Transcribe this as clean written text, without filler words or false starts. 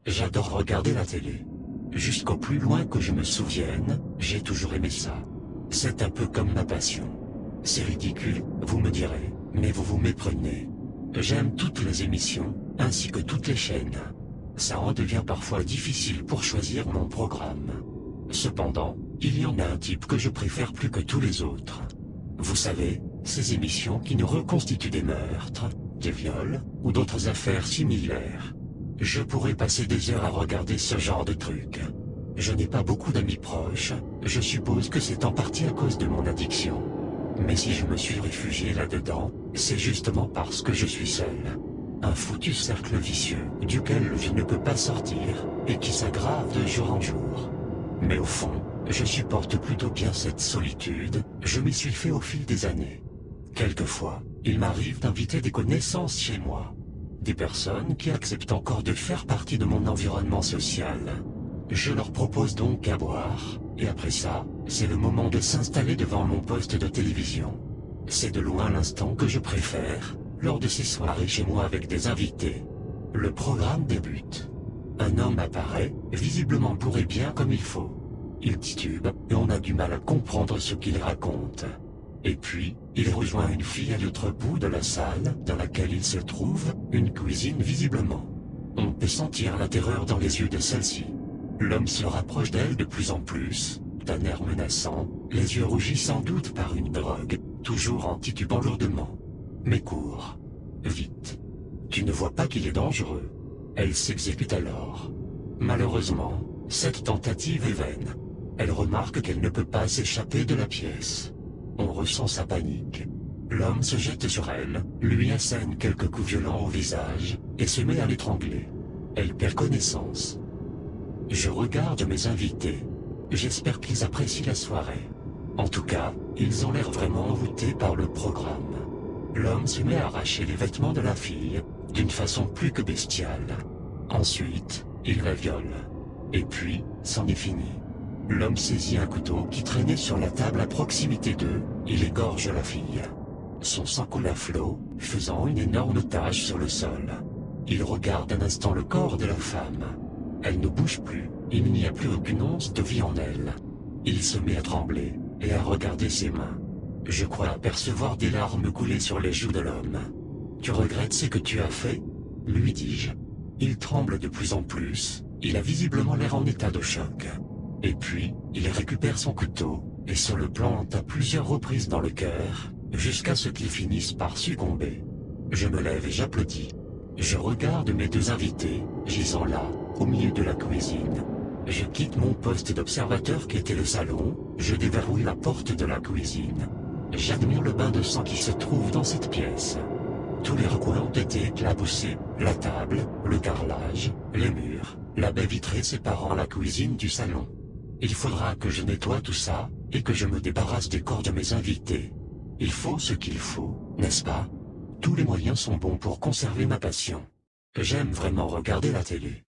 J'adore regarder la télé. Jusqu'au plus loin que je me souvienne, j'ai toujours aimé ça. C'est un peu comme ma passion. C'est ridicule, vous me direz, mais vous vous méprenez. J'aime toutes les émissions, ainsi que toutes les chaînes. Ça en devient parfois difficile pour choisir mon programme. Cependant, il y en a un type que je préfère plus que tous les autres. Vous savez, ces émissions qui nous reconstituent des meurtres, des viols, ou d'autres affaires similaires. Je pourrais passer des heures à regarder ce genre de trucs. Je n'ai pas beaucoup d'amis proches, je suppose que c'est en partie à cause de mon addiction. Mais si je me suis réfugié là-dedans, c'est justement parce que je suis seul. Un foutu cercle vicieux, duquel je ne peux pas sortir, et qui s'aggrave de jour en jour. Mais au fond, je supporte plutôt bien cette solitude, je m'y suis fait au fil des années. Quelquefois, il m'arrive d'inviter des connaissances chez moi. Des personnes qui acceptent encore de faire partie de mon environnement social. Je leur propose donc à boire, et après ça, c'est le moment de s'installer devant mon poste de télévision. C'est de loin l'instant que je préfère, lors de ces soirées chez moi avec des invités. Le programme débute. Un homme apparaît, visiblement bourré bien comme il faut. Il titube, et on a du mal à comprendre ce qu'il raconte. Et puis, il rejoint une fille à l'autre bout de la salle, dans laquelle il se trouve, une cuisine visiblement. On peut sentir la terreur dans les yeux de celle-ci. L'homme se rapproche d'elle de plus en plus, d'un air menaçant, les yeux rougis sans doute par une drogue, toujours en titubant lourdement. Mais cours. Vite. Tu ne vois pas qu'il est dangereux. Elle s'exécute alors. Malheureusement, cette tentative est vaine. Elle remarque qu'elle ne peut pas s'échapper de la pièce. On ressent sa panique. L'homme se jette sur elle, lui assène quelques coups violents au visage, et se met à l'étrangler. Elle perd connaissance. Je regarde mes invités. J'espère qu'ils apprécient la soirée. En tout cas, ils ont l'air vraiment envoûtés par le programme. L'homme se met à arracher les vêtements de la fille, d'une façon plus que bestiale. Ensuite, il la viole. Et puis, c'en est fini. L'homme saisit un couteau qui traînait sur la table à proximité d'eux, il égorge la fille. Son sang coule à flot, faisant une énorme tache sur le sol. Il regarde un instant le corps de la femme. Elle ne bouge plus, il n'y a plus aucune once de vie en elle. Il se met à trembler, et à regarder ses mains. Je crois apercevoir des larmes couler sur les joues de l'homme. « Tu regrettes ce que tu as fait ?» lui dis-je. Il tremble de plus en plus, il a visiblement l'air en état de choc. Et puis, il récupère son couteau, et se le plante à plusieurs reprises dans le cœur, jusqu'à ce qu'il finisse par succomber. Je me lève et j'applaudis. Je regarde mes deux invités, gisant là, au milieu de la cuisine. Je quitte mon poste d'observateur qui était le salon, je déverrouille la porte de la cuisine. J'admire le bain de sang qui se trouve dans cette pièce. Tous les recoins ont été éclaboussés, la table, le carrelage, les murs, la baie vitrée séparant la cuisine du salon. Il faudra que je nettoie tout ça, et que je me débarrasse des corps de mes invités. Il faut ce qu'il faut, n'est-ce pas? Tous les moyens sont bons pour conserver ma passion. J'aime vraiment regarder la télé.